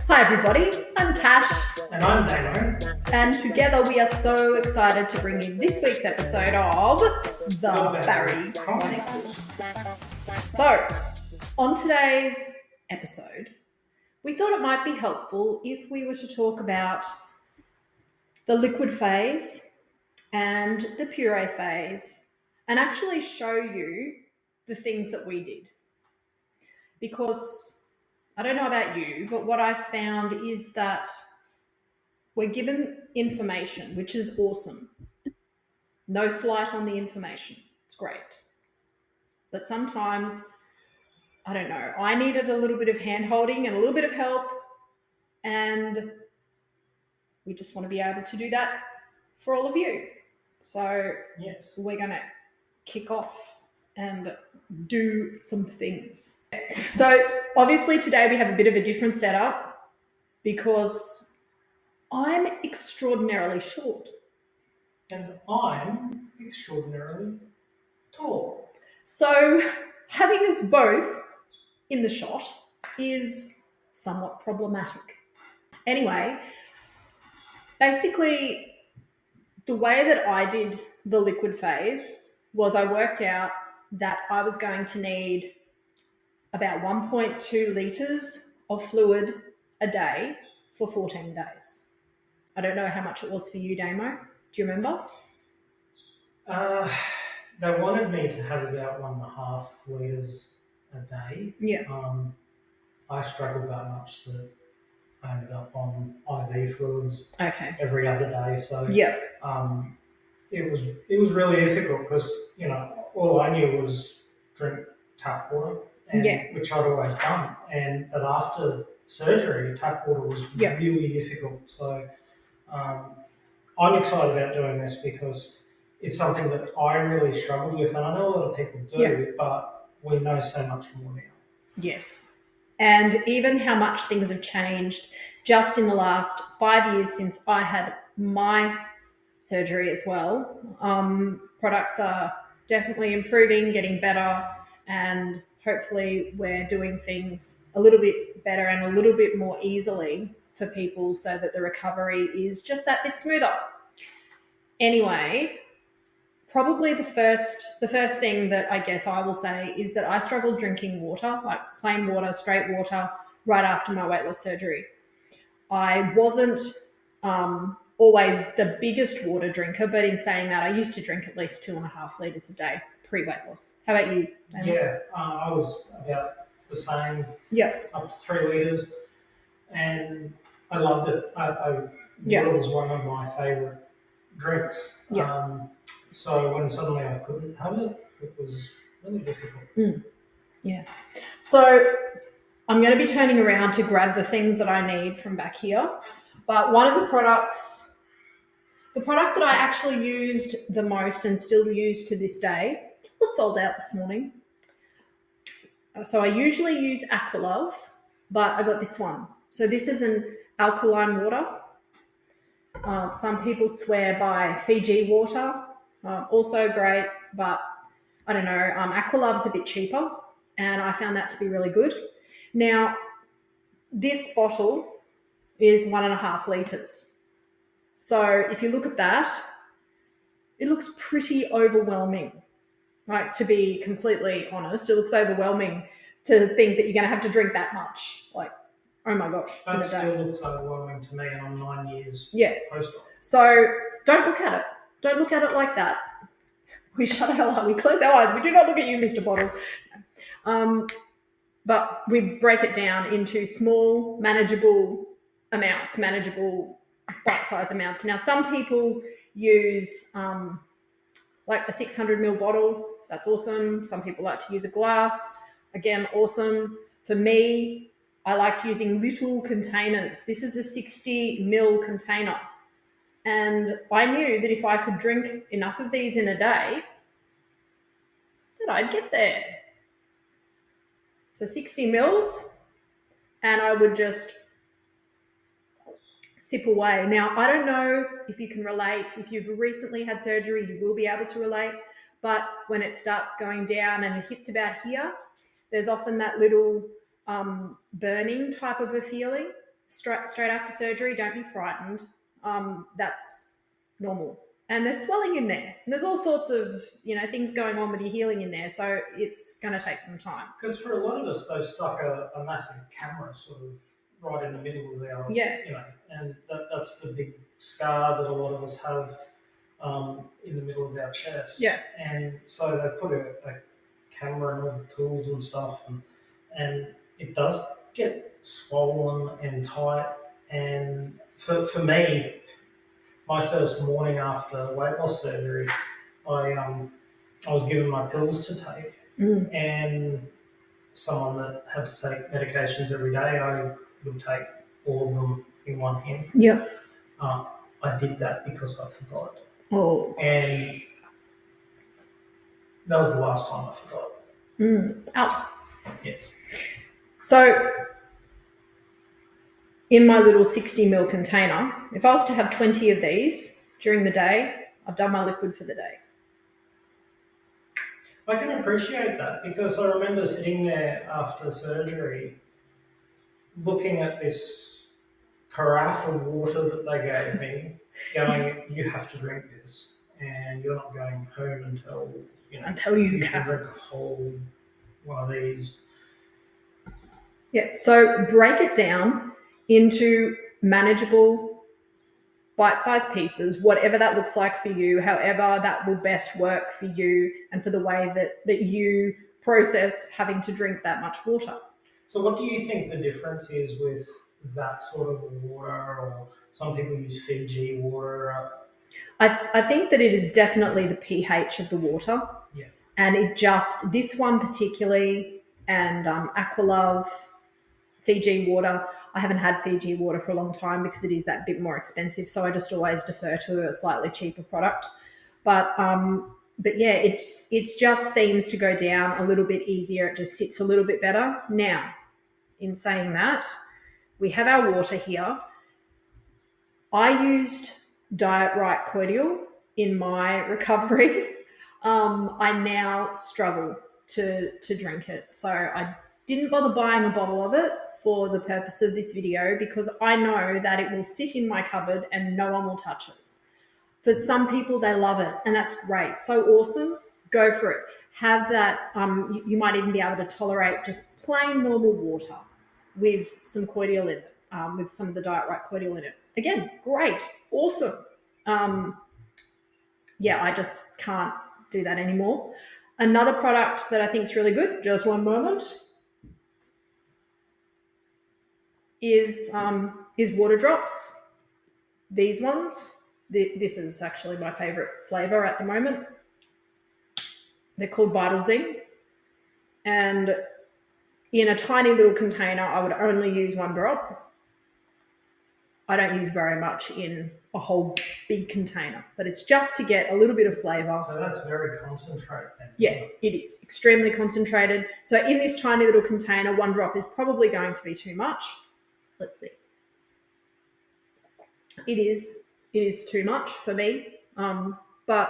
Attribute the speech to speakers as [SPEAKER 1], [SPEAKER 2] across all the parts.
[SPEAKER 1] Hi everybody, I'm Tash.
[SPEAKER 2] And I'm Damo.
[SPEAKER 1] And together we are so excited to bring you this week's episode of the Bari Chronicles. So, on today's episode, we thought it might be helpful if we were to talk about the liquid phase and the puree phase and actually show you the things that we did. Because I don't know about you, but what I've found is that we're given information, which is awesome. No slight on the information. It's great. But sometimes, I don't know, I needed a little bit of hand-holding and a little bit of help, and we just want to be able to do that for all of you. So
[SPEAKER 2] Yes,
[SPEAKER 1] we're going to kick off and do some things. So obviously today we have a bit of a different setup because I'm extraordinarily short.
[SPEAKER 2] and I'm extraordinarily tall.
[SPEAKER 1] So having us both in the shot is somewhat problematic. Anyway, basically the way that I did the liquid phase was I worked out that I was going to need about 1.2 litres of fluid a day for 14 days. I don't know how much it was for you, Damo. Do you remember?
[SPEAKER 2] They wanted me to have about 1.5 litres a day.
[SPEAKER 1] Yeah.
[SPEAKER 2] I struggled that much that I ended up on IV fluids
[SPEAKER 1] Okay.
[SPEAKER 2] every other day. So
[SPEAKER 1] Yeah.
[SPEAKER 2] it was really difficult because all I knew was drink tap water, which I'd always done. But after surgery, tap water was really difficult. So I'm excited about doing this because it's something that I really struggled with, and I know a lot of people do, but we know so much more now.
[SPEAKER 1] Yes. And even how much things have changed just in the last 5 years since I had my surgery as well. Products are definitely improving, getting better, and hopefully we're doing things a little bit better and a little bit more easily for people so that the recovery is just that bit smoother. Anyway, probably the first thing that I guess I will say is that I struggled drinking water, like plain water, straight water, right after my weight loss surgery. I wasn't always the biggest water drinker, but in saying that, I used to drink at least 2.5 litres a day pre-weight loss. How about you, Dana?
[SPEAKER 2] Yeah, I was about the same.
[SPEAKER 1] Yeah.
[SPEAKER 2] Up to 3 litres, and I loved it. Water was one of my favourite drinks.
[SPEAKER 1] Yeah.
[SPEAKER 2] So when suddenly I couldn't have it, it was really difficult.
[SPEAKER 1] Yeah. So I'm going to be turning around to grab the things that I need from back here. But one of the product that I actually used the most and still use to this day was sold out this morning. So I usually use Aqualove, but I got this one. So this is an alkaline water. Some people swear by Fiji water, also great, but I don't know. Aqualove's a bit cheaper, and I found that to be really good. Now, this bottle is 1.5 litres. So if you look at that, it looks pretty overwhelming. Right? To be completely honest, it looks overwhelming to think that you're going to have to drink that much. Like, oh my gosh.
[SPEAKER 2] That still looks overwhelming to me, and I'm 9 years post-op.
[SPEAKER 1] So don't look at it. Don't look at it like that. We shut our eyes. We close our eyes. We do not look at you, Mr. Bottle. But we break it down into small, manageable amounts, manageable bite-sized amounts. Now, some people use like a 600 ml bottle. That's awesome. Some people like to use a glass. Again, awesome. For me, I liked using little containers. This is a 60 ml container. And I knew that if I could drink enough of these in a day, that I'd get there. So 60 mils, and I would just sip away. Now, I don't know if you can relate. If you've recently had surgery, you will be able to relate. but when it starts going down and it hits about here, there's often that little burning type of a feeling straight after surgery. Don't be frightened. That's normal. And there's swelling in there. And there's all sorts of, things going on with your healing in there. So it's going to take some time.
[SPEAKER 2] Because for a lot of us, they've stuck a massive camera sort of right in the middle of our, and that's the big scar that a lot of us have in the middle of our chest.
[SPEAKER 1] Yeah.
[SPEAKER 2] And so they put a camera and all the tools and stuff, and it does get swollen and tight. And for me, my first morning after weight loss surgery, I was given my pills to take, and someone that had to take medications every day, I would take all of them in one hand.
[SPEAKER 1] Yeah.
[SPEAKER 2] I did that because I forgot.
[SPEAKER 1] Oh.
[SPEAKER 2] And that was the last time I forgot.
[SPEAKER 1] Out.
[SPEAKER 2] Yes.
[SPEAKER 1] So in my little 60 ml container, if I was to have 20 of these during the day, I've done my liquid for the day.
[SPEAKER 2] I can appreciate that because I remember sitting there after surgery looking at this carafe of water that they gave me, going, you have to drink this, and you're not going home until you can drink a whole one of these.
[SPEAKER 1] Yeah, so break it down into manageable bite-sized pieces, whatever that looks like for you, however that will best work for you and for the way that you process having to drink that much water.
[SPEAKER 2] So what do you think the difference is with that sort of water, or some people use Fiji water?
[SPEAKER 1] I think that it is definitely the pH of the water.
[SPEAKER 2] Yeah.
[SPEAKER 1] And this one particularly, and Aqualove, Fiji water. I haven't had Fiji water for a long time because it is that bit more expensive. So I just always defer to a slightly cheaper product. But yeah, it just seems to go down a little bit easier. It just sits a little bit better. Now, in saying that, we have our water here. I used Diet Right cordial in my recovery. I now struggle to drink it. So I didn't bother buying a bottle of it for the purpose of this video because I know that it will sit in my cupboard and no one will touch it. For some people, they love it, and that's great. So awesome. Go for it. Have that. You might even be able to tolerate just plain normal water with some cordial in it, with some of the Diet Right cordial in it. Again, great. Awesome. Yeah, I just can't do that anymore. Another product that I think is really good, just one moment, is water drops. These ones, this is actually my favorite flavor at the moment. They're called Vital Zing. And in a tiny little container, I would only use one drop. I don't use very much in a whole big container, but it's just to get a little bit of flavor.
[SPEAKER 2] So that's very concentrated then.
[SPEAKER 1] Yeah, it is extremely concentrated. So in this tiny little container, one drop is probably going to be too much. Let's see. It is too much for me. But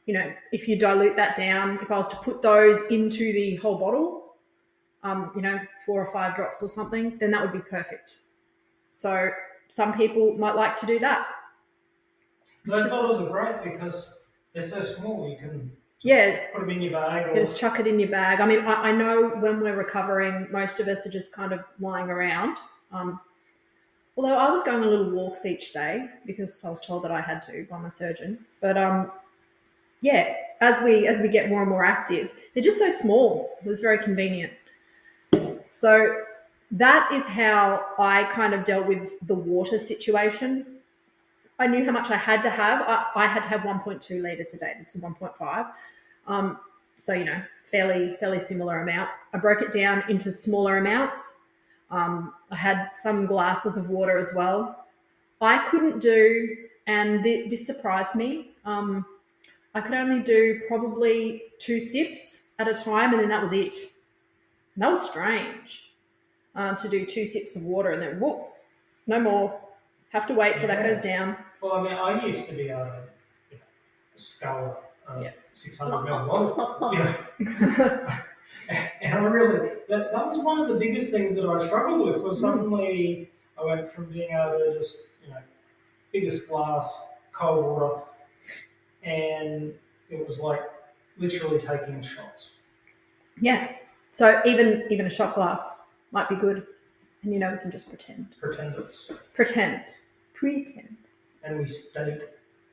[SPEAKER 1] if you dilute that down, if I was to put those into the whole bottle, 4 or 5 drops or something, then that would be perfect. So some people might like to do that.
[SPEAKER 2] Those bottles are great because they're so small. You can put them in your bag. Or
[SPEAKER 1] just chuck it in your bag. I mean, I know when we're recovering, most of us are just kind of lying around. Although I was going on little walks each day because I was told that I had to by my surgeon. But yeah, as we get more and more active, they're just so small. It was very convenient. So that is how I kind of dealt with the water situation. I knew how much I had to have. I had to have 1.2 litres a day. This is 1.5. So, fairly similar amount. I broke it down into smaller amounts. I had some glasses of water as well. I couldn't do, and this surprised me, I could only do probably 2 sips at a time, and then that was it. And that was strange, to do 2 sips of water and then, whoop, no more. Have to wait till that goes down.
[SPEAKER 2] Well, I mean, I used to be able to scull 600 ml bottle, you know. And I really, that was one of the biggest things that I struggled with was suddenly I went from being able to just, biggest glass, cold water, and it was like literally taking shots.
[SPEAKER 1] Yeah. So even a shot glass might be good. And we can just pretend. Pretend.
[SPEAKER 2] And we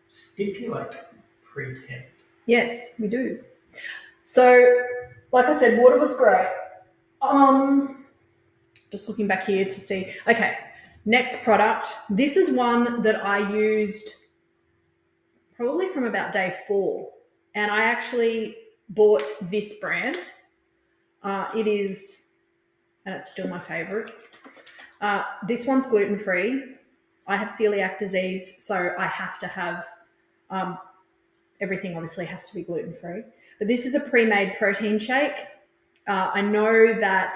[SPEAKER 2] stipulate pretend.
[SPEAKER 1] Yes, we do. So, like I said, water was great. Just looking back here to see. Okay, next product. This is one that I used probably from about day 4. And I actually bought this brand. It is, and it's still my favorite. This one's gluten-free. I have celiac disease, so I have to have everything obviously has to be gluten-free. But this is a pre-made protein shake. I know that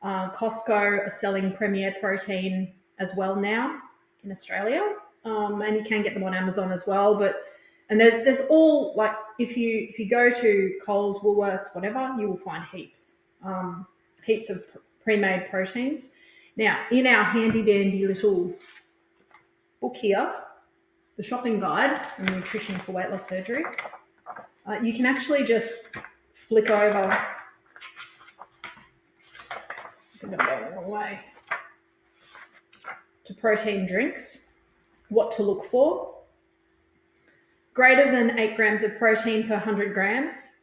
[SPEAKER 1] Costco are selling Premier Protein as well now in Australia, and you can get them on Amazon as well. And there's all, like, if you go to Coles, Woolworths, whatever, you will find heaps of pre-made proteins. Now, in our handy dandy little book here, the shopping guide on nutrition for weight loss surgery, you can actually just flick over. I think I'm going the wrong way. To protein drinks, what to look for. Greater than 8 grams of protein per 100 grams.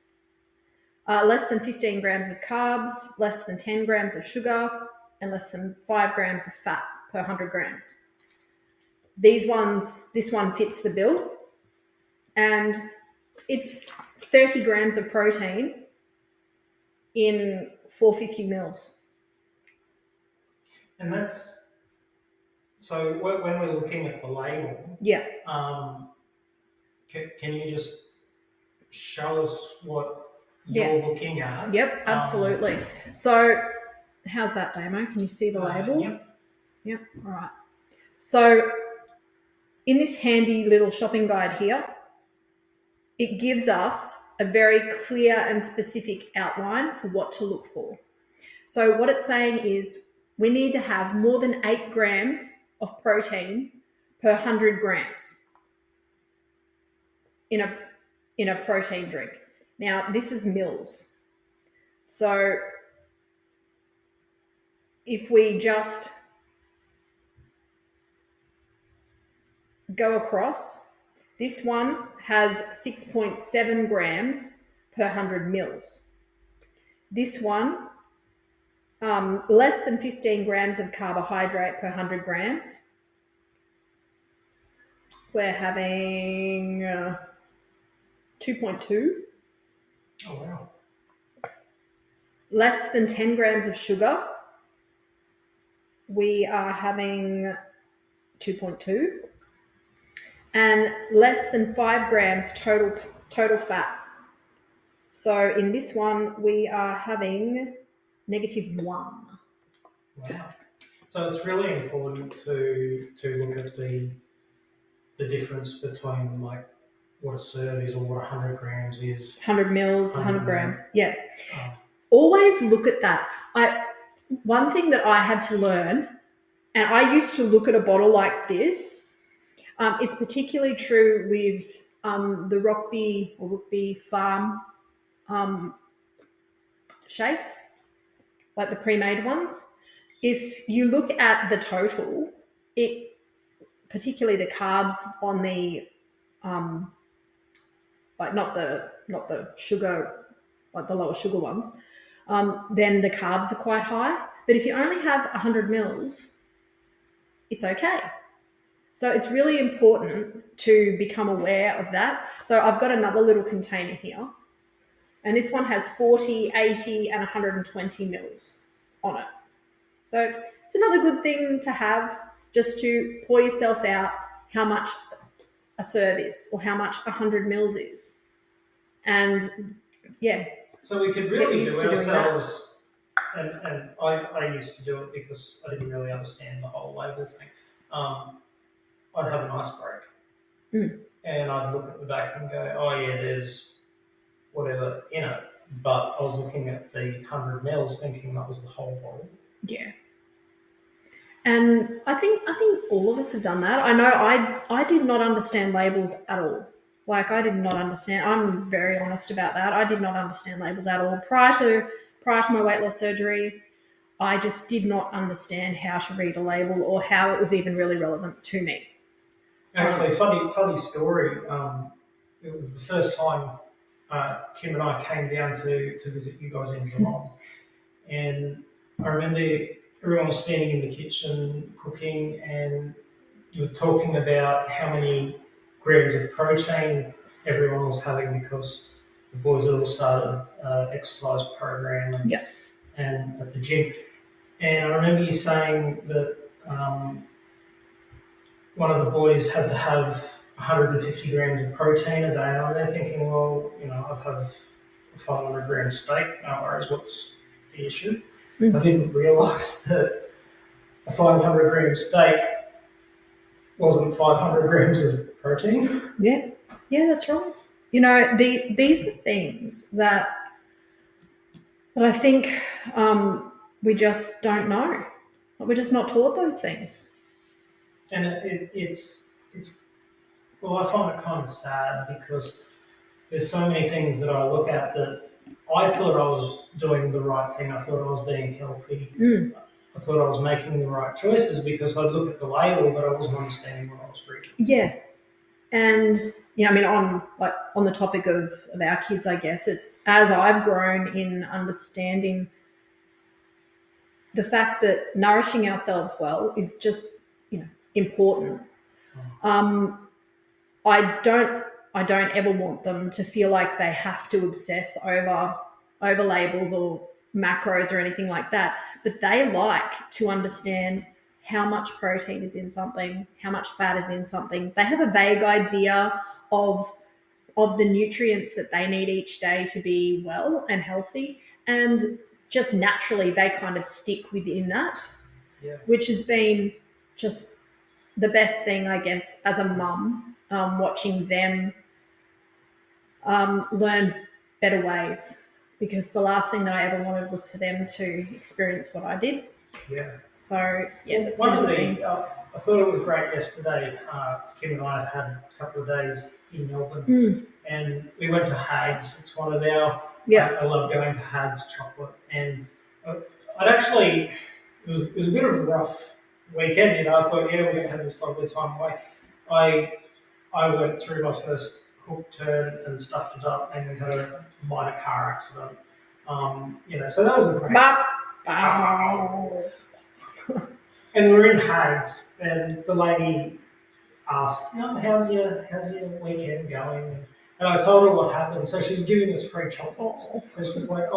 [SPEAKER 1] Less than 15 grams of carbs, less than 10 grams of sugar, and less than 5 grams of fat per 100 grams. This one fits the bill, and it's 30 grams of protein in 450 mils.
[SPEAKER 2] And that's, so when we're looking at the label, can you just show us what you're looking at?
[SPEAKER 1] Yep, absolutely. So how's that, Damo? Can you see the label? Yep. All right. So in this handy little shopping guide here, it gives us a very clear and specific outline for what to look for. So what it's saying is we need to have more than 8 grams of protein per 100 grams in a protein drink. Now, this is mils. So if we just go across, this one has 6.7 grams per 100 mils. This one, less than 15 grams of carbohydrate per 100 grams. We're having 2.2.
[SPEAKER 2] Oh, wow.
[SPEAKER 1] Less than 10 grams of sugar. We are having 2.2. And less than 5 grams total fat. So in this one, we are having -1.
[SPEAKER 2] Wow. So it's really important to look at the difference between, like, what a serve is or what 100 grams is.
[SPEAKER 1] 100 mils, 100 grams. Yeah. Always look at that. One thing that I had to learn, and I used to look at a bottle like this. It's particularly true with the Rockby Farm shakes, like the pre-made ones. If you look at the total, particularly the carbs on the like not the sugar, like the lower sugar ones, then the carbs are quite high. But if you only have 100 mils, it's okay. So it's really important to become aware of that. So I've got another little container here, and this one has 40, 80, and 120 mils on it. So it's another good thing to have, just to pour yourself out how much a serve is or how much 100 mils is. And
[SPEAKER 2] so we could really do ourselves, and I used to do it because I didn't really understand the whole label thing. I'd have an ice break, and I'd look at the back and go, oh yeah, there's whatever in it. But I was looking at the 100 mils thinking that was the whole bottle.
[SPEAKER 1] Yeah. And I think all of us have done that. I know I did not understand labels at all. Like, I did not understand. I'm very honest about that. I did not understand labels at all prior to my weight loss surgery. I just did not understand how to read a label or how it was even really relevant to me.
[SPEAKER 2] Actually, funny story. It was the first time Kim and I came down to visit you guys in Geelong, and I remember everyone was standing in the kitchen cooking, and you were talking about how many grams of protein everyone was having because the boys had all started exercise program and at the gym. And I remember you saying that one of the boys had to have 150 grams of protein a day. And I'm there thinking, well, I'd have a 500 gram steak. No worries, what's the issue? I didn't realise that a 500 gram steak wasn't 500 grams of protein.
[SPEAKER 1] Yeah, that's right. These are things that I think we just don't know. We're just not taught those things.
[SPEAKER 2] And it's well, I find it kind of sad because there's so many things that I look at that I thought I was doing the right thing. I thought I was being healthy. I thought I was making the right choices because I'd look at the label, but I wasn't understanding what I was reading.
[SPEAKER 1] Yeah. And on the topic of our kids, I guess it's as I've grown in understanding the fact that nourishing ourselves well is just important. I don't ever want them to feel like they have to obsess over labels or macros or anything like that, but they like to understand how much protein is in something, how much fat is in something. They have a vague idea of the nutrients that they need each day to be well and healthy, and just naturally they kind of stick within that, which has been just the best thing, I guess, as a mum, watching them learn better ways, because the last thing that I ever wanted was for them to experience what I did.
[SPEAKER 2] Yeah.
[SPEAKER 1] So, yeah, that's
[SPEAKER 2] one of the. I thought it was great yesterday. Kim and I had a couple of days in Melbourne, and we went to Hags. It's one of our. I love going to Hags chocolate, and I'd actually. It was a bit of a rough weekend. I thought, we're going to have this lovely time away. I went through my first hook turn and stuffed it up, and we had a minor car accident. So that was a great. And we were in Hags, and the lady asked, how's your weekend going? And I told her what happened. So she's giving us free chocolates. So she's like,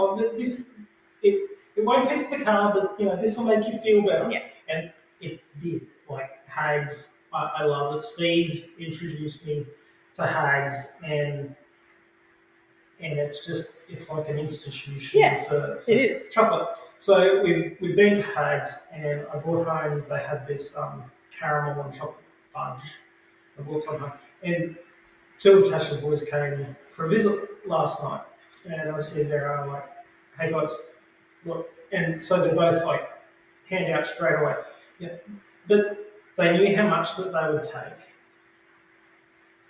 [SPEAKER 2] it won't fix the car, but this will make you feel better.
[SPEAKER 1] Yeah.
[SPEAKER 2] And it did. Like Hags, I love it. Steve introduced me to Hags, and it's like an institution for
[SPEAKER 1] it is.
[SPEAKER 2] chocolate. So we've been to Hags, and I brought home, they had this caramel and chocolate fudge. I brought some home. And two of Tash's boys came for a visit last night, and I said there, I'm like, hey guys, look. And so they both like hand out straight away. Yeah. But they knew how much that they would take.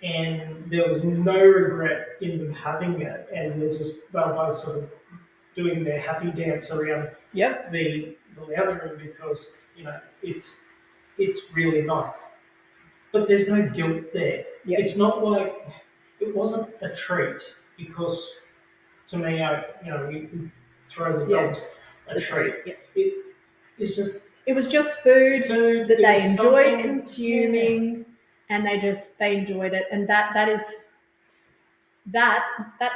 [SPEAKER 2] And there was no regret in them having it, and they were both sort of doing their happy dance around the lounge room because it's really nice, but there's no guilt there. It's not like it wasn't a treat because to me, we throw the dogs a treat. It was just food
[SPEAKER 1] that they enjoyed consuming. And they enjoyed it, and that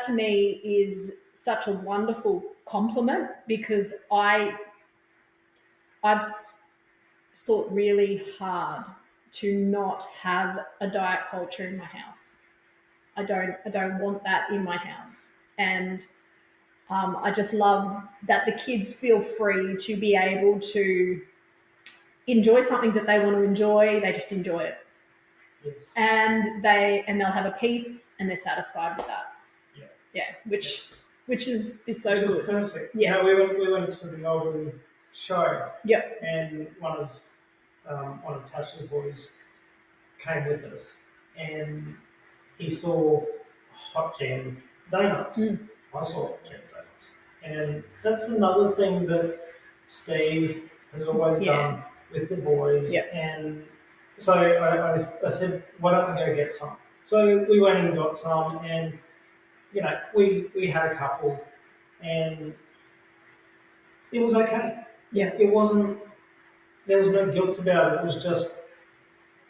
[SPEAKER 1] to me is such a wonderful compliment, because I've sought really hard to not have a diet culture in my house. I don't want that in my house, and I just love that the kids feel free to be able to enjoy something that they want to enjoy. They just enjoy it.
[SPEAKER 2] Yes.
[SPEAKER 1] and they'll have a piece and they're satisfied with that. Yeah, which is so
[SPEAKER 2] Which
[SPEAKER 1] good.
[SPEAKER 2] was perfect.
[SPEAKER 1] Yeah.
[SPEAKER 2] We went to the Melbourne show.
[SPEAKER 1] Yep.
[SPEAKER 2] And one of Tash's boys came with us, and he saw hot jam donuts. I saw hot jam donuts, and that's another thing that Steve has always done with the boys.
[SPEAKER 1] Yeah.
[SPEAKER 2] And so I said, why don't we go get some? So we went and got some, and we had a couple, and it was okay.
[SPEAKER 1] Yeah.
[SPEAKER 2] It wasn't. There was no guilt about it. It was just,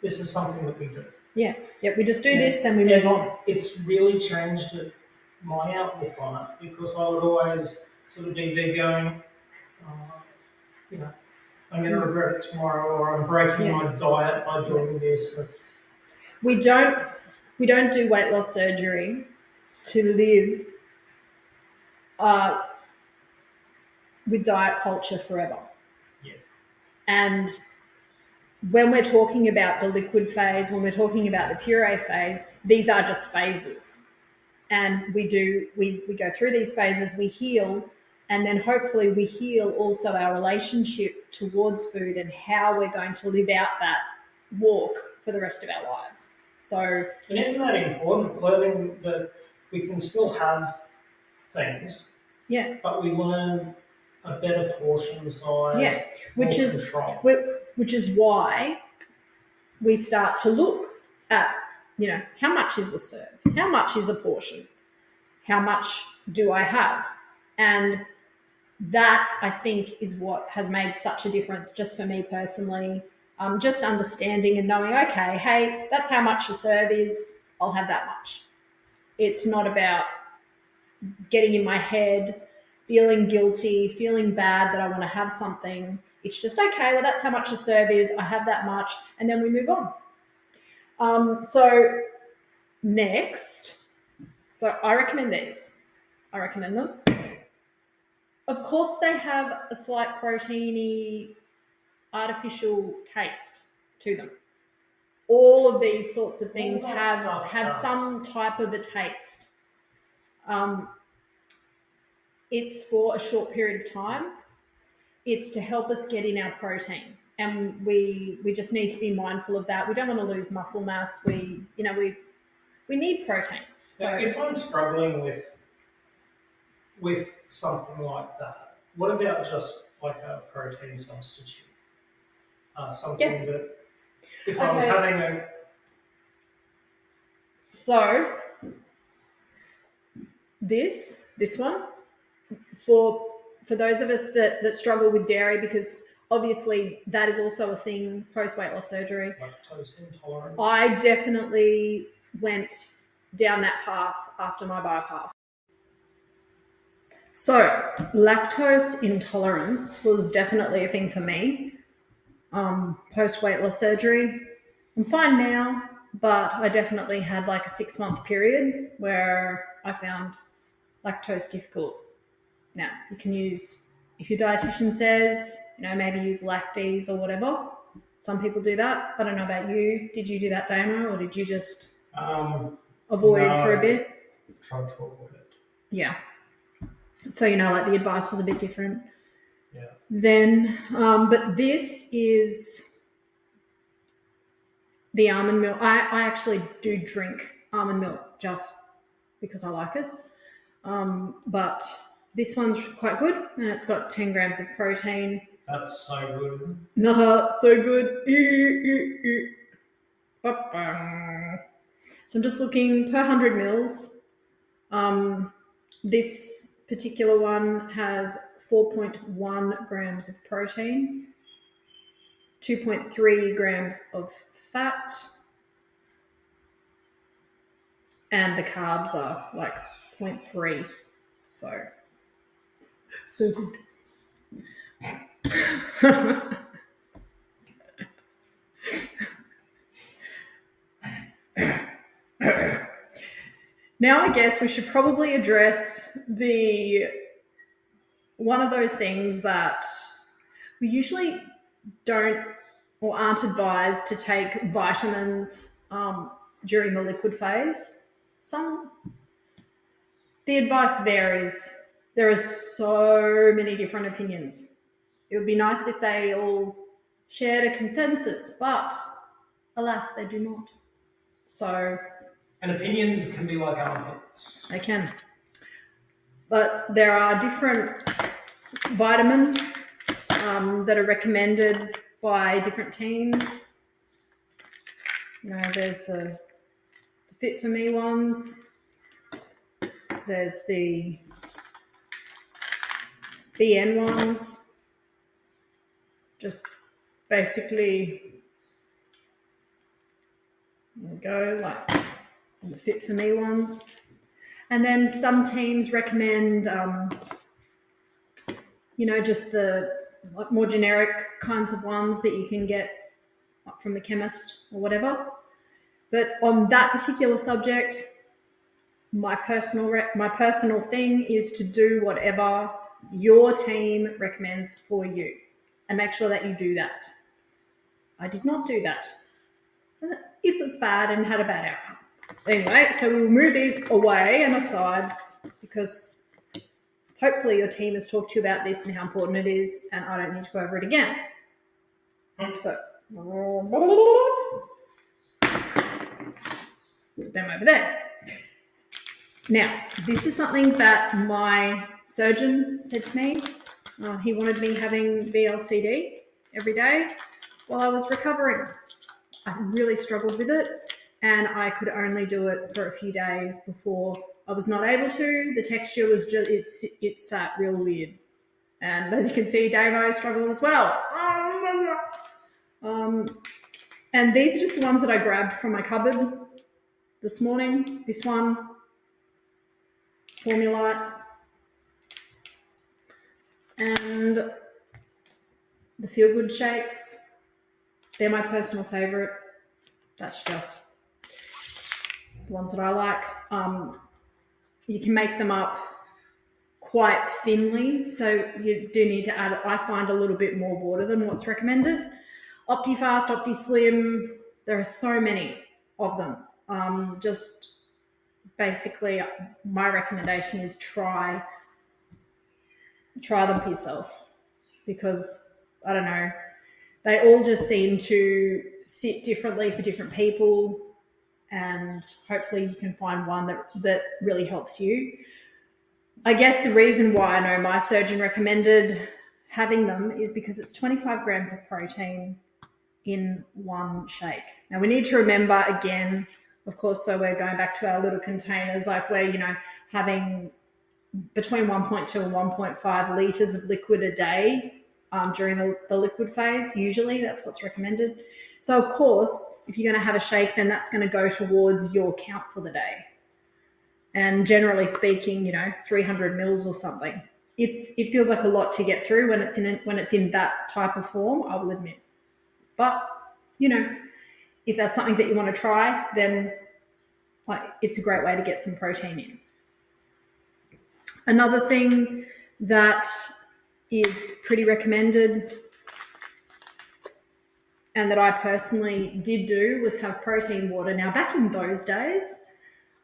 [SPEAKER 2] this is something that we do.
[SPEAKER 1] Yeah. We just do this, then we move on.
[SPEAKER 2] It's really changed my outlook on it, because I would always sort of be there going, I'm going to regret it tomorrow, or I'm breaking my diet by doing this.
[SPEAKER 1] We don't do weight loss surgery to live with diet culture forever.
[SPEAKER 2] Yeah.
[SPEAKER 1] And when we're talking about the liquid phase, when we're talking about the puree phase, these are just phases. And we go through these phases, we heal, and then hopefully we heal also our relationship towards food and how we're going to live out that walk for the rest of our lives. So,
[SPEAKER 2] and isn't that important? Learning that we can still have things, but we learn a better portion size,
[SPEAKER 1] which is why we start to look at, how much is a serve? How much is a portion? How much do I have? And that, I think, is what has made such a difference just for me personally. Just understanding and knowing, okay, hey, that's how much a serve is. I'll have that much. It's not about getting in my head, feeling guilty, feeling bad that I want to have something. It's just, okay, well, that's how much a serve is. I have that much, and then we move on. So next, I recommend these. I recommend them. Of course, they have a slight proteiny, artificial taste to them. All of these sorts of things have some type of a taste. It's for a short period of time. It's to help us get in our protein, and we just need to be mindful of that. We don't want to lose muscle mass. We need protein.
[SPEAKER 2] So if I'm struggling with something like that, what about just like a protein substitute? Something that if I was having a... So this one, for those of us that struggle with dairy, because obviously that is also a thing post weight loss surgery. Lactose intolerance.
[SPEAKER 1] I definitely went down that path after my bypass. So lactose intolerance was definitely a thing for me post weight loss surgery. I'm fine now, but I definitely had like a 6-month period where I found lactose difficult. Now, you can use, if your dietitian says, maybe use lactase or whatever. Some people do that. I don't know about you. Did you do that, Damo, or did you just avoid for a bit?
[SPEAKER 2] Tried to avoid it.
[SPEAKER 1] Yeah. So, the advice was a bit different.
[SPEAKER 2] Yeah.
[SPEAKER 1] Then, but this is the almond milk. I actually do drink almond milk just because I like it. But this one's quite good, and it's got 10 grams of protein.
[SPEAKER 2] That's so good.
[SPEAKER 1] So good. So I'm just looking per 100 mils. This particular one has 4.1 grams of protein, 2.3 grams of fat, and the carbs are like 0.3. So good. Now I guess we should probably address one of those things that we usually don't or aren't advised to take vitamins during the liquid phase. The advice varies. There are so many different opinions. It would be nice if they all shared a consensus, but alas, they do not. So,
[SPEAKER 2] And opinions can be like armpits.
[SPEAKER 1] they can. But there are different vitamins that are recommended by different teams. There's the Fit For Me ones. There's the BN ones. Just basically, go like the Fit For Me ones. And then some teams recommend, just the more generic kinds of ones that you can get from the chemist or whatever. But on that particular subject, my personal thing is to do whatever your team recommends for you and make sure that you do that. I did not do that. It was bad and had a bad outcome. Anyway, so we'll move these away and aside because hopefully your team has talked to you about this and how important it is, and I don't need to go over it again. So, put them over there. Now, this is something that my surgeon said to me. He wanted me having VLCD every day while I was recovering. I really struggled with it, and I could only do it for a few days before I was not able to. The texture was just, it sat real weird. And as you can see, Damo struggled as well. And these are just the ones that I grabbed from my cupboard this morning. This one, Formulite, and the Feel Good shakes. They're my personal favorite. That's just the ones that I like. You can make them up quite thinly, so you do need to add, I find, a little bit more water than what's recommended. OptiFast, OptiSlim, there are so many of them. Just basically, my recommendation is try them for yourself, because I don't know, they all just seem to sit differently for different people, and hopefully you can find one that really helps you. I guess the reason why I know my surgeon recommended having them is because it's 25 grams of protein in one shake. Now we need to remember again, of course, so we're going back to our little containers, like we're, having between 1.2 and 1.5 litres of liquid a day during the liquid phase. Usually that's what's recommended. So of course, if you're going to have a shake, then that's going to go towards your count for the day. And generally speaking, 300 mils or something. It feels like a lot to get through when it's in that type of form, I will admit. But, if that's something that you want to try, then it's a great way to get some protein in. Another thing that is pretty recommended and that I personally did do was have protein water. Now, back in those days,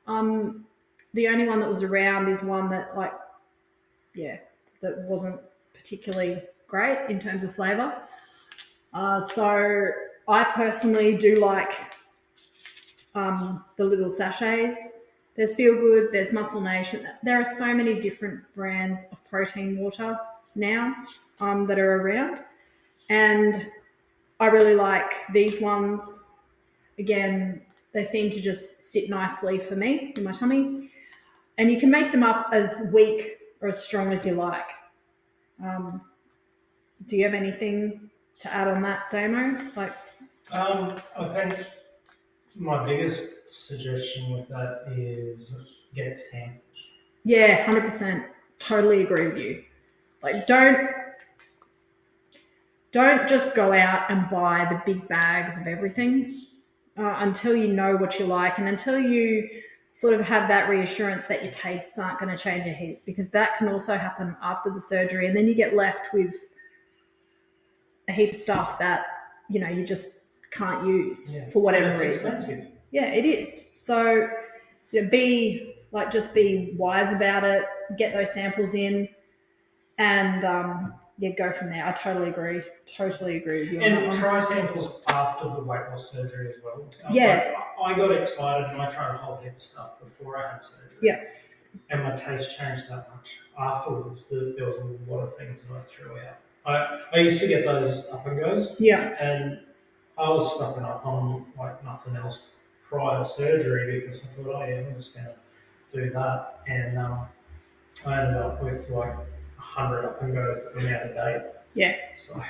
[SPEAKER 1] the only one that was around is one that that wasn't particularly great in terms of flavour. So I personally do like the little sachets. There's Feel Good, there's Muscle Nation. There are so many different brands of protein water now that are around. And I really like these ones. Again, they seem to just sit nicely for me in my tummy. And you can make them up as weak or as strong as you like. Do you have anything to add on that, Damo?
[SPEAKER 2] I think my biggest suggestion with that is get samples.
[SPEAKER 1] Yeah, 100%. Totally agree with you. Don't just go out and buy the big bags of everything until you know what you like, and until you sort of have that reassurance that your tastes aren't going to change a heap, because that can also happen after the surgery, and then you get left with a heap of stuff that you just can't use for whatever reason.
[SPEAKER 2] Expensive.
[SPEAKER 1] Yeah, it is. So just be wise about it. Get those samples in, and go from there. I totally agree. Totally agree with you on that
[SPEAKER 2] And
[SPEAKER 1] one.
[SPEAKER 2] try samples after the weight loss surgery as well.
[SPEAKER 1] Yeah.
[SPEAKER 2] I got excited and I tried a whole heap of stuff before I had surgery.
[SPEAKER 1] Yeah.
[SPEAKER 2] And my taste changed that much afterwards. There was a lot of things that I threw out. I used to get those up and goes.
[SPEAKER 1] Yeah.
[SPEAKER 2] And I was stocking up on like nothing else prior to surgery because I thought, oh yeah, I'm just going to do that. And I ended up with like 100 up and goes that were out of date.
[SPEAKER 1] Yeah.
[SPEAKER 2] So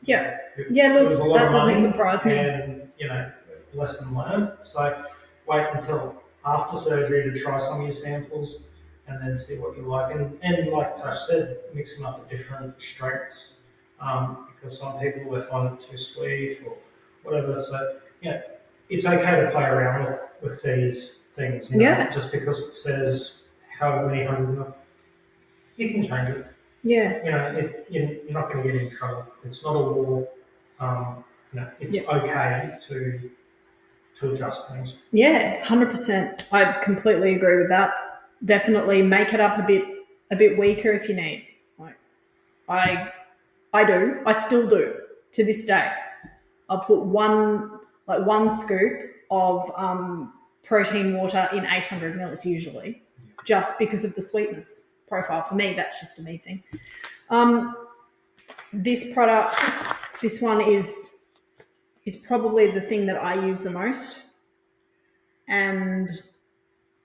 [SPEAKER 1] yeah.
[SPEAKER 2] It was a lot
[SPEAKER 1] that
[SPEAKER 2] of
[SPEAKER 1] doesn't
[SPEAKER 2] money
[SPEAKER 1] surprise me.
[SPEAKER 2] and, lesson learned. So wait until after surgery to try some of your samples and then see what you like. And like Tash said, mix them up at different strengths because some people they find it too sweet or whatever. So, it's okay to play around with these things. Just because it says however many hundred, you can change it.
[SPEAKER 1] Yeah.
[SPEAKER 2] You're not going to get in trouble. It's not a war. It's okay to adjust things.
[SPEAKER 1] Yeah, 100%. I completely agree with that. Definitely make it up a bit weaker if you need. Like I do. I still do to this day. I'll put one scoop of protein water in 800 mils usually, just because of the sweetness profile. For me, that's just a me thing. This product, this one is probably the thing that I use the most, and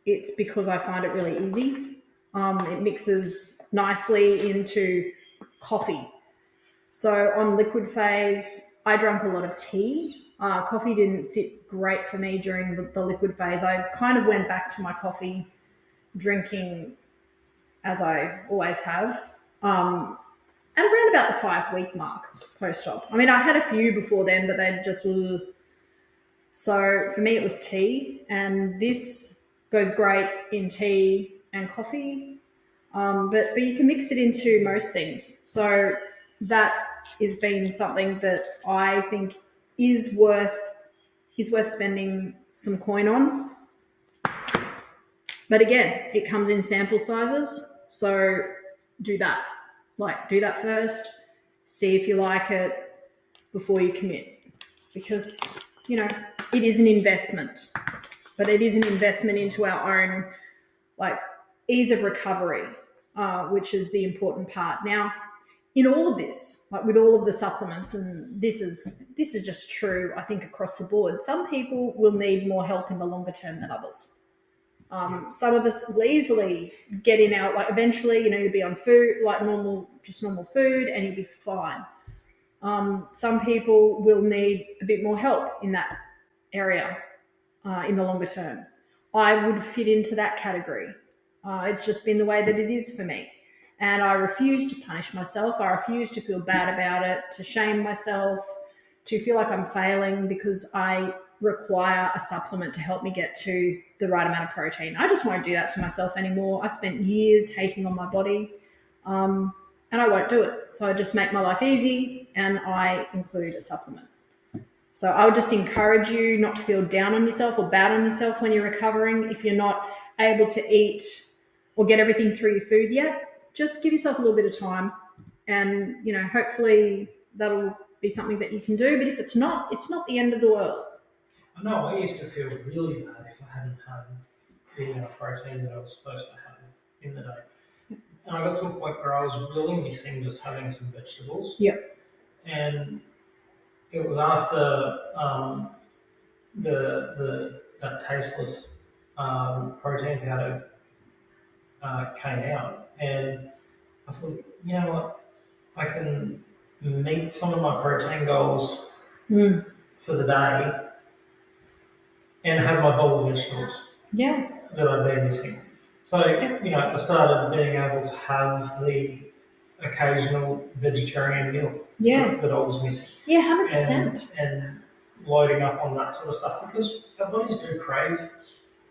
[SPEAKER 1] it's because I find it really easy. It mixes nicely into coffee. So on liquid phase, I drank a lot of tea. Coffee didn't sit great for me during the liquid phase. I kind of went back to my coffee drinking as I always have. At around about the 5-week mark post-op. I mean, I had a few before then, but they just... So for me, it was tea, and this goes great in tea and coffee, but you can mix it into most things. So that has been something that I think is worth spending some coin on. But again, it comes in sample sizes, so do that. Do that first, see if you like it before you commit, because it is an investment, but it is an investment into our own ease of recovery, which is the important part. Now, in all of this, with all of the supplements, and this is just true, I think, across the board, some people will need more help in the longer term than others. Some of us will easily get in our, eventually, you'll be on food, normal food, and you'll be fine. Some people will need a bit more help in that area in the longer term. I would fit into that category. It's just been the way that it is for me. And I refuse to punish myself. I refuse to feel bad about it, to shame myself, to feel like I'm failing because I require a supplement to help me get to the right amount of protein. I just won't do that to myself anymore. I spent years hating on my body, and I won't do it. So I just make my life easy, and I include a supplement. So I would just encourage you not to feel down on yourself or bad on yourself when you're recovering. If you're not able to eat or get everything through your food yet, just give yourself a little bit of time, and hopefully that'll be something that you can do. But if it's not the end of the world.
[SPEAKER 2] I know I used to feel really bad if I hadn't had the protein that I was supposed to have in the day. And I got to a point where I was really missing just having some vegetables.
[SPEAKER 1] Yep.
[SPEAKER 2] And it was after that tasteless protein powder came out, and I thought, you know what, I can meet some of my protein goals for the day and have my bowl of vegetables that I've been missing. So, I started being able to have the occasional vegetarian meal that I was missing.
[SPEAKER 1] Yeah, 100%.
[SPEAKER 2] And loading up on that sort of stuff because our bodies do crave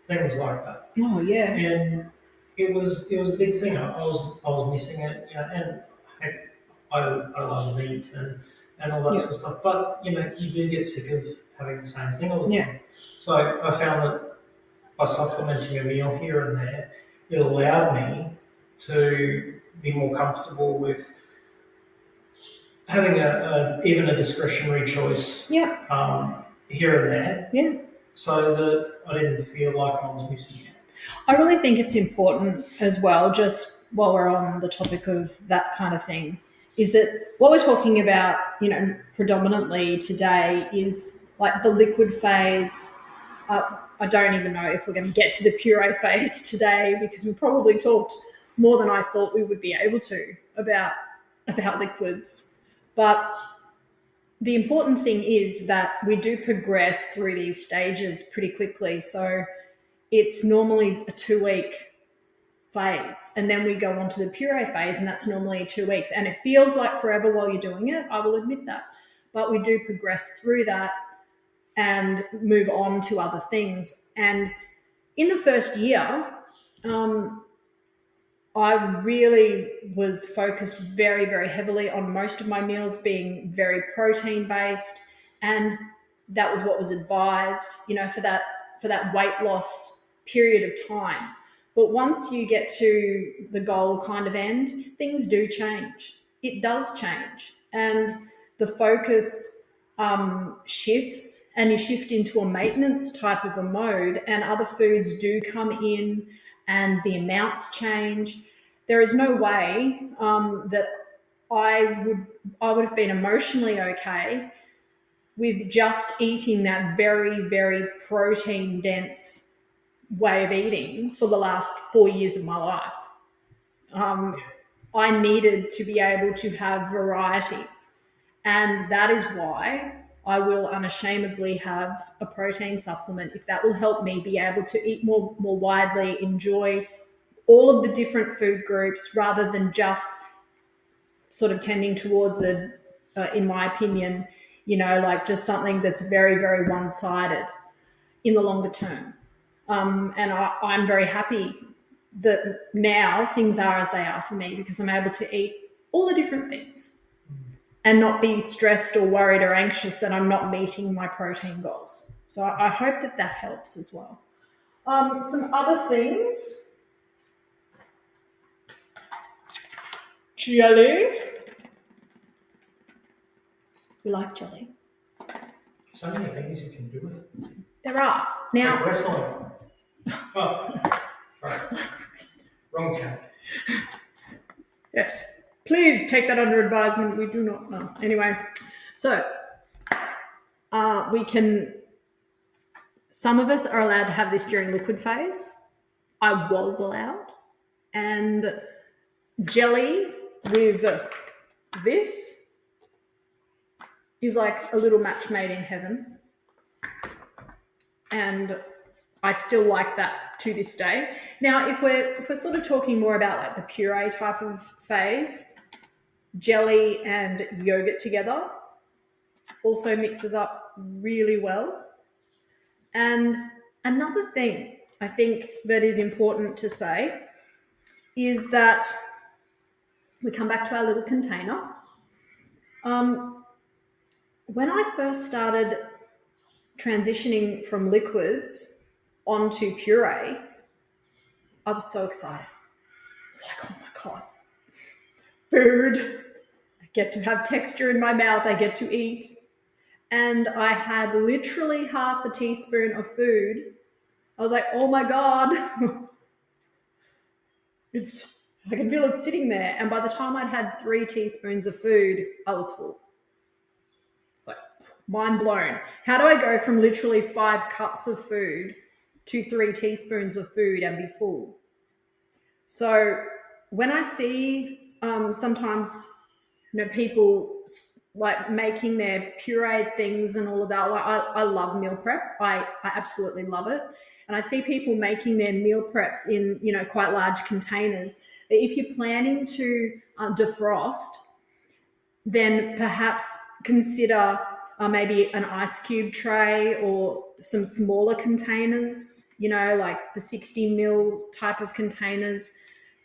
[SPEAKER 2] things like that.
[SPEAKER 1] Oh, yeah.
[SPEAKER 2] And it was a big thing. I was missing it, and I love meat and all that sort of stuff. But you do get sick of having the same thing all the
[SPEAKER 1] Yeah.
[SPEAKER 2] time. So I found that by supplementing a meal here and there, it allowed me to be more comfortable with having even a discretionary choice
[SPEAKER 1] Yeah.
[SPEAKER 2] here and there,
[SPEAKER 1] Yeah.
[SPEAKER 2] so that I didn't feel like I was missing out.
[SPEAKER 1] I really think it's important as well, just while we're on the topic of that kind of thing, is that what we're talking about, predominantly today is like the liquid phase. I don't even know if we're going to get to the puree phase today because we probably talked more than I thought we would be able to about liquids. But the important thing is that we do progress through these stages pretty quickly. So it's normally a 2 week phase, and then we go on to the puree phase, and that's normally 2 weeks, and it feels like forever while you're doing it, I will admit that, but we do progress through that and move on to other things. And in the first year, I really was focused very, very heavily on most of my meals being very protein based, and that was what was advised, for that weight loss period of time. But once you get to the goal kind of end, things do change. It does change, and the focus shifts, and you shift into a maintenance type of a mode, and other foods do come in, and the amounts change. There is no way that I would have been emotionally okay with just eating that very, very protein dense way of eating for the last 4 years of my life. I needed to be able to have variety, and that is why I will unashamedly have a protein supplement if that will help me be able to eat more widely, enjoy all of the different food groups rather than just sort of tending towards in my opinion, like just something that's very, very one-sided in the longer term. And I'm very happy that now things are as they are for me because I'm able to eat all the different things and not be stressed or worried or anxious that I'm not meeting my protein goals. So I hope that helps as well. Some other things. Jelly. We like jelly.
[SPEAKER 2] So many things you can do with it.
[SPEAKER 1] There are. Now,
[SPEAKER 2] like wrestling. Oh, right. Wrong channel.
[SPEAKER 1] Yes. Please take that under advisement. We do not know. Anyway, so some of us are allowed to have this during liquid phase. I was allowed. And jelly with this is like a little match made in heaven. And I still like that to this day. Now, if we're sort of talking more about like the puree type of phase, jelly and yogurt together also mixes up really well. And another thing I think that is important to say is that we come back to our little container. When I first started transitioning from liquids onto puree, I was so excited. I was like, oh my God, food. I get to have texture in my mouth. I get to eat. And I had literally half a teaspoon of food. I was like, oh my God. I can feel it sitting there. And by the time I'd had 3 teaspoons of food, I was full. It's like mind blown. How do I go from literally 5 cups of food to 3 teaspoons of food and be full? So when I see sometimes people like making their pureed things and all of that, like I love meal prep. I absolutely love it. And I see people making their meal preps in quite large containers. If you're planning to defrost, then perhaps consider maybe an ice cube tray or some smaller containers, like the 60 mil type of containers.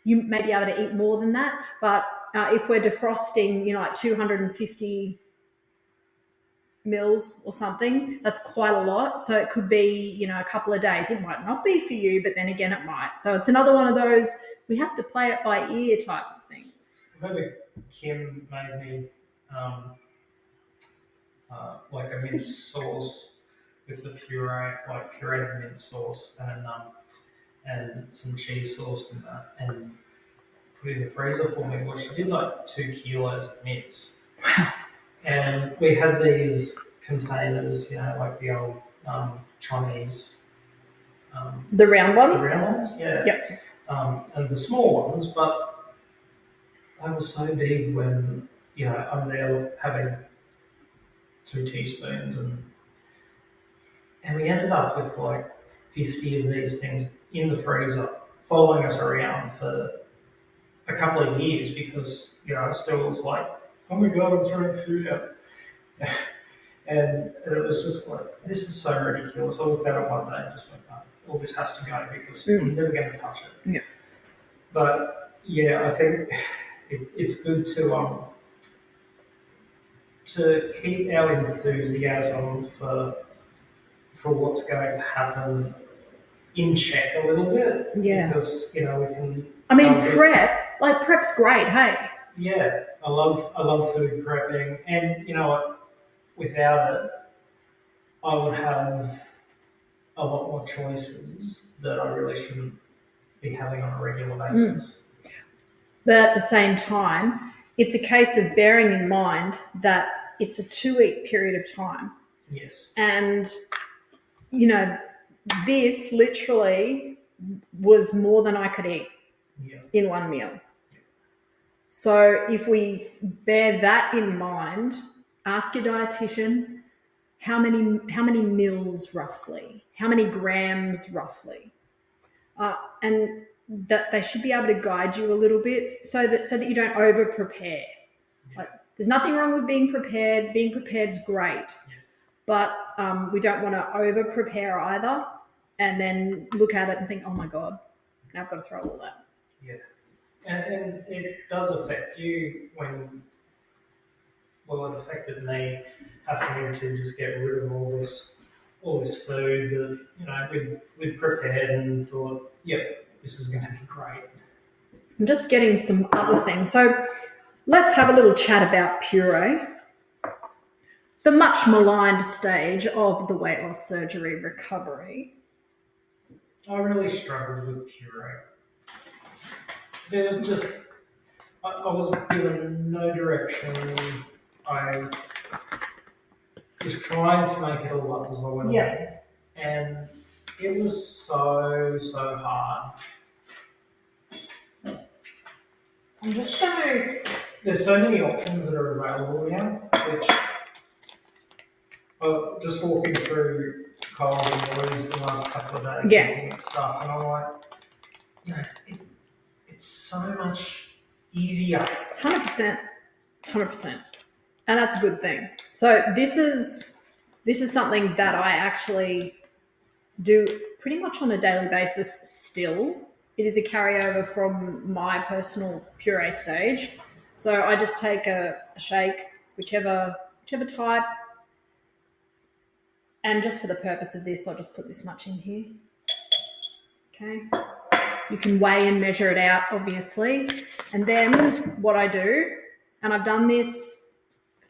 [SPEAKER 1] You may be able to eat more than that, but if we're defrosting, like 250 mils or something. That's quite a lot. So it could be, a couple of days. It might not be for you, but then again, it might. So it's another one of those, we have to play it by ear type of things.
[SPEAKER 2] I remember Kim made me like a mint sauce with the puree, like pureed mint sauce and some cheese sauce and that, and put it in the freezer for me. Well, she did like 2 kilos of mints.
[SPEAKER 1] Wow.
[SPEAKER 2] And we had these containers, like the old Chinese.
[SPEAKER 1] The round ones?
[SPEAKER 2] The round ones, yeah.
[SPEAKER 1] Yep.
[SPEAKER 2] And the small ones, but they were so big when, I'm there having 2 teaspoons and we ended up with like 50 of these things in the freezer following us around for a couple of years because, I still was like, oh my God, I'm throwing food out. And it was just like, this is so ridiculous. I looked at it one day and just went, all this has to go because I'm never going to touch it.
[SPEAKER 1] Yeah.
[SPEAKER 2] But yeah, I think it's good to keep our enthusiasm for what's going to happen in check a little bit.
[SPEAKER 1] Yeah.
[SPEAKER 2] Because, we can.
[SPEAKER 1] Prep's great, hey?
[SPEAKER 2] Yeah, I love food prepping, and you know what? Without it, I would have a lot more choices that I really shouldn't be having on a regular basis.
[SPEAKER 1] But at the same time, it's a case of bearing in mind that it's a 2-week period of time.
[SPEAKER 2] Yes.
[SPEAKER 1] And, this literally was more than I could eat in one meal. So if we bear that in mind, ask your dietitian how many mils roughly, how many grams roughly, and that they should be able to guide you a little bit so that you don't over prepare. Like, there's nothing wrong with being prepared. Being prepared's great, but we don't want to over prepare either, and then look at it and think, oh my God, now I've got to throw all that.
[SPEAKER 2] Yeah. And it does affect you it affected me having to just get rid of all this food that, we'd prepared and thought, this is going to be great.
[SPEAKER 1] I'm just getting some other things. So let's have a little chat about puree, the much maligned stage of the weight loss surgery recovery.
[SPEAKER 2] I really struggled with puree. There was just, I was given no direction. I was trying to make it all up as I went along. And it was so hard.
[SPEAKER 1] I'm just going to...
[SPEAKER 2] There's so many options that are available now, which just walking through Coles and Woolies the last couple of days looking at stuff, and I'm like, it's so much easier.
[SPEAKER 1] 100%. And that's a good thing. So this is something that I actually do pretty much on a daily basis still. It is a carryover from my personal puree stage. So I just take a shake, whichever type. And just for the purpose of this, I'll just put this much in here. Okay. You can weigh and measure it out, obviously. And then what I do, and I've done this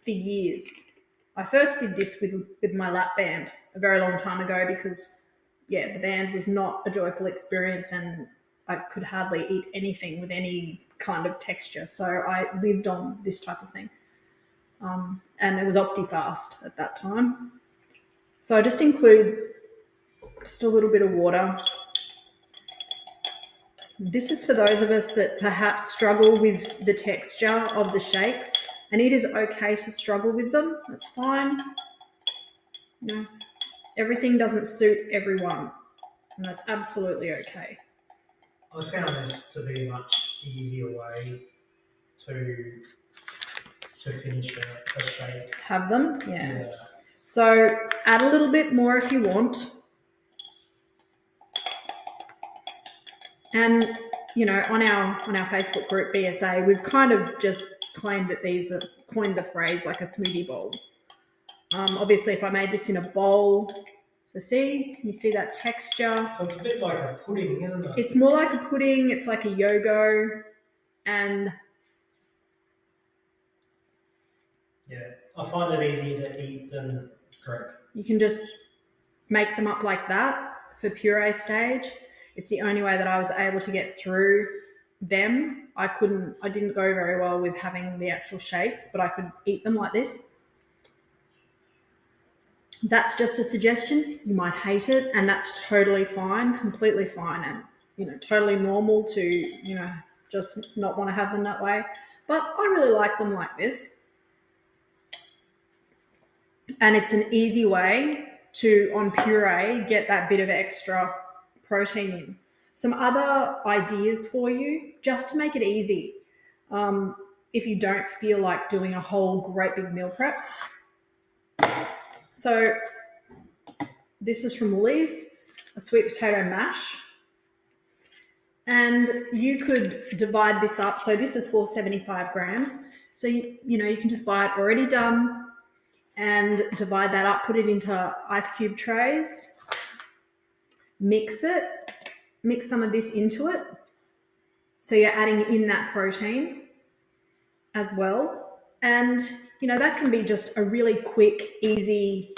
[SPEAKER 1] for years. I first did this with my lap band a very long time ago because, the band was not a joyful experience and I could hardly eat anything with any kind of texture. So I lived on this type of thing. And it was OptiFast at that time. So I just include just a little bit of water. This is for those of us that perhaps struggle with the texture of the shakes, and it is okay to struggle with them. That's fine. Everything doesn't suit everyone, and that's absolutely okay.
[SPEAKER 2] I found this to be a much easier way to finish a shake.
[SPEAKER 1] Have them? Yeah. So add a little bit more if you want. And, on our Facebook group, BSA, we've kind of just coined the phrase like a smoothie bowl. Obviously, if I made this in a bowl, so see, can you see that texture?
[SPEAKER 2] So it's a bit like a pudding, isn't it?
[SPEAKER 1] It's more like a pudding. It's like a yogo, and
[SPEAKER 2] yeah, I find it easier to eat than drink.
[SPEAKER 1] you can just make them up like that for puree stage. It's the only way that I was able to get through them. I didn't go very well with having the actual shakes, but I could eat them like this. That's just a suggestion. You might hate it, and that's totally fine, completely fine, and totally normal to just not want to have them that way. But I really like them like this. And it's an easy way to, on puree, get that bit of extra protein in. Some other ideas for you, just to make it easy, if you don't feel like doing a whole great big meal prep. So this is from Woolies, a sweet potato mash. And you could divide this up. So this is 475 grams. So you can just buy it already done and divide that up, put it into ice cube trays, mix some of this into it. So you're adding in that protein as well. And, that can be just a really quick, easy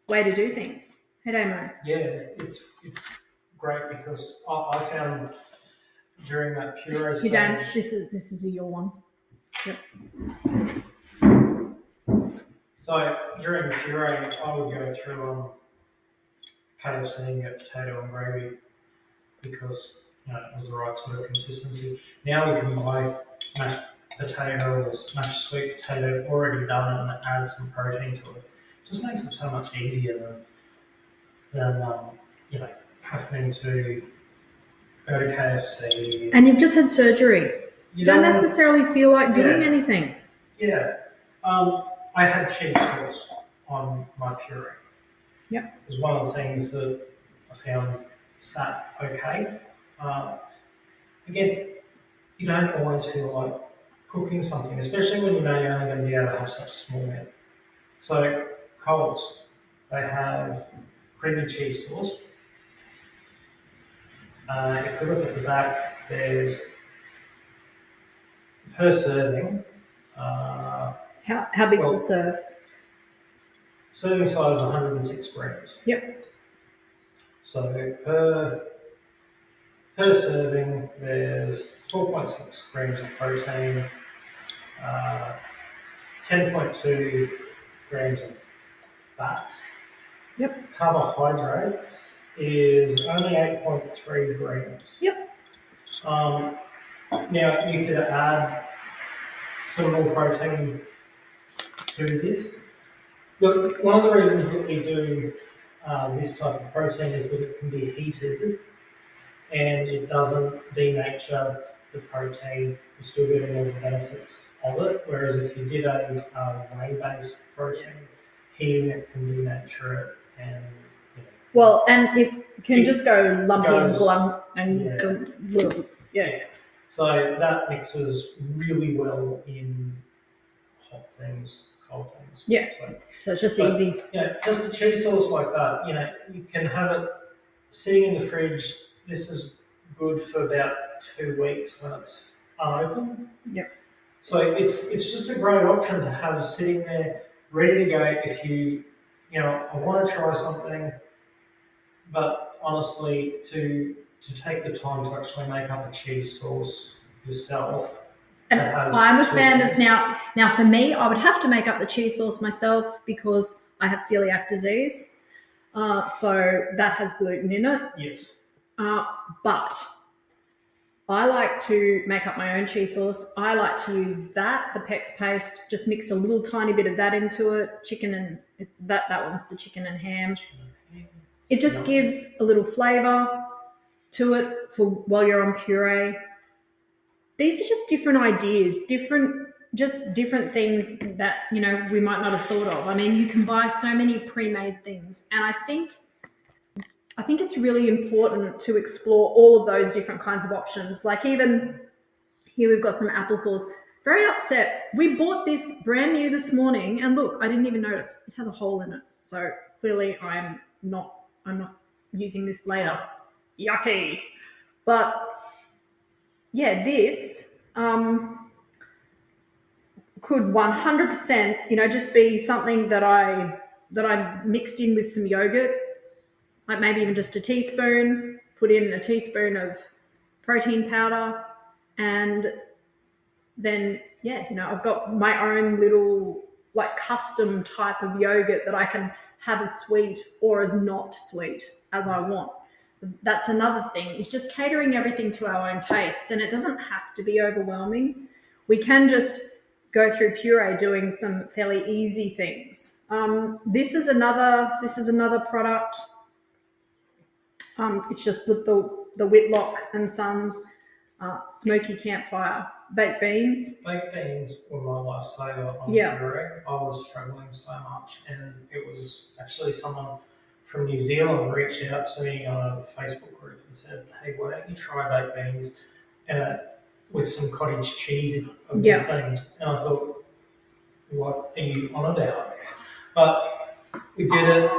[SPEAKER 1] way to do things. Hey, Damo.
[SPEAKER 2] Yeah, it's great because I found during that puree stage.
[SPEAKER 1] Dan, this is your one. Yep.
[SPEAKER 2] So during the puree, I would go through KFC, get potato and gravy because it was the right sort of consistency. Now we can buy mashed potato or mashed sweet potato already done and add some protein to it. Just makes it so much easier than having to go to KFC.
[SPEAKER 1] And you've just had surgery. You don't necessarily feel like doing anything.
[SPEAKER 2] Yeah. I had cheese sauce on my puree.
[SPEAKER 1] Yep.
[SPEAKER 2] It was one of the things that I found sat okay. Again, you don't always feel like cooking something, especially when you know you're only going to be able to have such a small amount. So, Coles, they have creamy cheese sauce. If we look at the back, there's per serving.
[SPEAKER 1] How big's the serve?
[SPEAKER 2] Serving size 106 grams.
[SPEAKER 1] Yep.
[SPEAKER 2] So per serving, there's 4.6 grams of protein, 10.2 grams of fat.
[SPEAKER 1] Yep.
[SPEAKER 2] Carbohydrates is only 8.3 grams.
[SPEAKER 1] Yep.
[SPEAKER 2] Now you could add some more protein to this. Look, one of the reasons that we do this type of protein is that it can be heated and it doesn't denature the protein. You're still getting all the benefits of it. Whereas if you did a whey-based protein, heating it can denature it and
[SPEAKER 1] well, and it can just go lumpy and glum and
[SPEAKER 2] yeah. So that mixes really well in hot things, cold things.
[SPEAKER 1] Yeah. So it's just easy.
[SPEAKER 2] Just a cheese sauce like that. You can have it sitting in the fridge. This is good for about 2 weeks when it's unopened.
[SPEAKER 1] Yep.
[SPEAKER 2] So it's just a great option to have sitting there, ready to go if I want to try something, but honestly, to take the time to actually make up a cheese sauce yourself.
[SPEAKER 1] And I'm a fan of now for me, I would have to make up the cheese sauce myself because I have celiac disease. So that has gluten in it.
[SPEAKER 2] Yes.
[SPEAKER 1] But I like to make up my own cheese sauce. I like to use the Pex paste, just mix a little tiny bit of that into it. Chicken and that one's the chicken and ham. It just gives a little flavour to it for while you're on puree. These are just different ideas, different things that, we might not have thought of. I mean, you can buy so many pre-made things. And I think it's really important to explore all of those different kinds of options. Like even here we've got some applesauce. Very upset. We bought this brand new this morning, and look, I didn't even notice. It has a hole in it. So clearly I'm not using this later. Yucky. But yeah, this could 100%, just be something that I mixed in with some yogurt, like maybe even just a teaspoon, put in a teaspoon of protein powder, and then I've got my own little like custom type of yogurt that I can have as sweet or as not sweet as I want. That's another thing, is just catering everything to our own tastes, and it doesn't have to be overwhelming. We can just go through puree doing some fairly easy things. This is another product. It's just the Whitlock and Sons Smoky Campfire baked beans.
[SPEAKER 2] Baked beans were my lifesaver on puree. I was struggling so much, and it was actually someone from New Zealand reached out to me on a Facebook group and said, "Hey, why don't you try baked beans with some cottage cheese in it, thing?" And I thought, what are you on about? But we did it,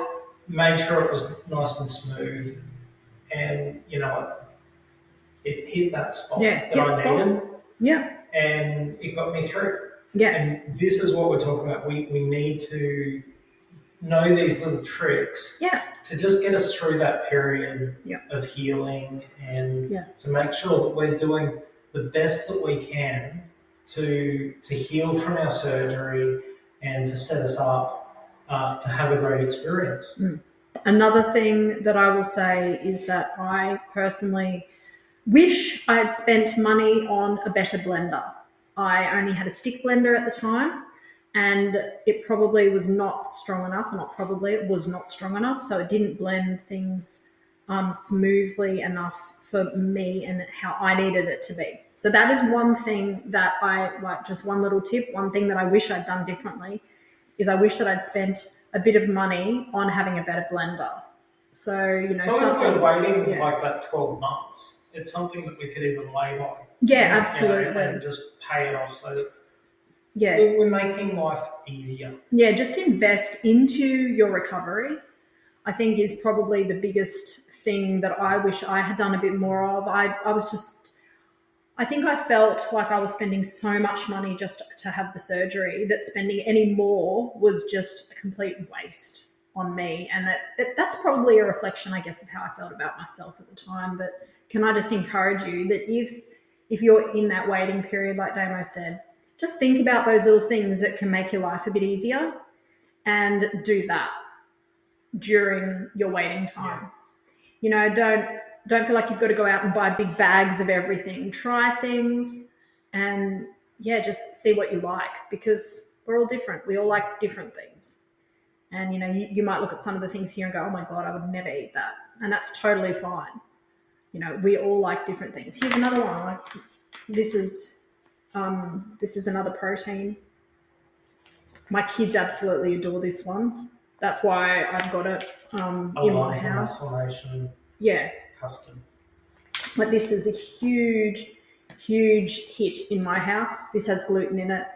[SPEAKER 2] made sure it was nice and smooth, and it hit that spot that I needed.
[SPEAKER 1] Yeah.
[SPEAKER 2] And it got me through.
[SPEAKER 1] Yeah.
[SPEAKER 2] And this is what we're talking about. We need to know these little tricks to just get us through that period of healing, and to make sure that we're doing the best that we can to heal from our surgery and to set us up to have a great experience.
[SPEAKER 1] Another thing that I will say is that I personally wish I had spent money on a better blender. I only had a stick blender at the time, and it probably was not strong enough. It was not strong enough, so it didn't blend things smoothly enough for me and how I needed it to be. So that is one thing that I like, just one little tip, one thing that I wish I'd done differently is I wish that I'd spent a bit of money on having a better blender. So,
[SPEAKER 2] so if we're waiting like that 12 months, it's something that we could even lay by.
[SPEAKER 1] Yeah, absolutely.
[SPEAKER 2] And just pay it off so that we're making life easier. Yeah,
[SPEAKER 1] just invest into your recovery, I think, is probably the biggest thing that I wish I had done a bit more of. I think I felt like I was spending so much money just to have the surgery that spending any more was just a complete waste on me. And that's probably a reflection, I guess, of how I felt about myself at the time. But can I just encourage you that if you're in that waiting period, like Damo said, just think about those little things that can make your life a bit easier and do that during your waiting time. Don't feel like you've got to go out and buy big bags of everything. Try things and just see what you like, because we're all different. We all like different things. And, you might look at some of the things here and go, oh my God, I would never eat that. And that's totally fine. We all like different things. Here's another one. This is another protein. My kids absolutely adore this one. That's why I've got it in my house. Yeah.
[SPEAKER 2] Custom.
[SPEAKER 1] But this is a huge, huge hit in my house. This has gluten in it.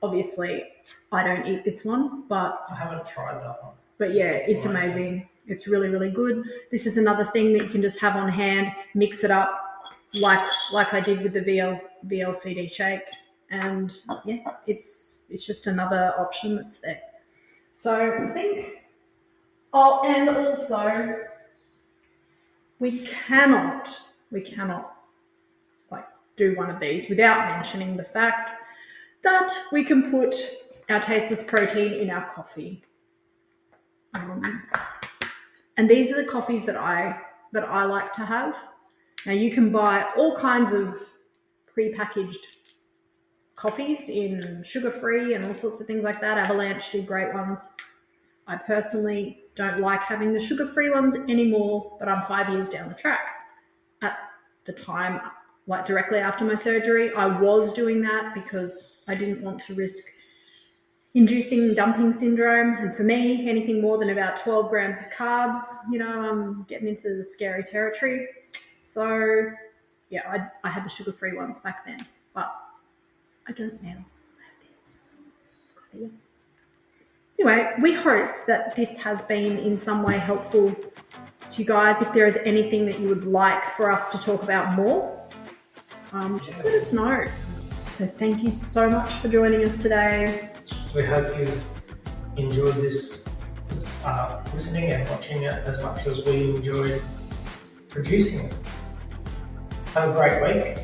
[SPEAKER 1] Obviously, I don't eat this one, but
[SPEAKER 2] I haven't tried that one.
[SPEAKER 1] But it's amazing. It's really, really good. This is another thing that you can just have on hand, mix it up like I did with the VLCD shake. And it's just another option that's there. So I think, and also we cannot do one of these without mentioning the fact that we can put our tasteless protein in our coffee. And these are the coffees that I like to have. Now you can buy all kinds of pre-packaged coffees in sugar-free and all sorts of things like that. Avalanche do great ones. I personally don't like having the sugar-free ones anymore, but I'm 5 years down the track. At the time, like directly after my surgery, I was doing that because I didn't want to risk inducing dumping syndrome. And for me, anything more than about 12 grams of carbs, I'm getting into the scary territory. So I had the sugar-free ones back then. But I don't now. I have these. Anyway, we hope that this has been in some way helpful to you guys. If there is anything that you would like for us to talk about more, just let us know. So thank you so much for joining us today.
[SPEAKER 2] We hope you've enjoyed this listening and watching it as much as we enjoyed producing it. Have a great week.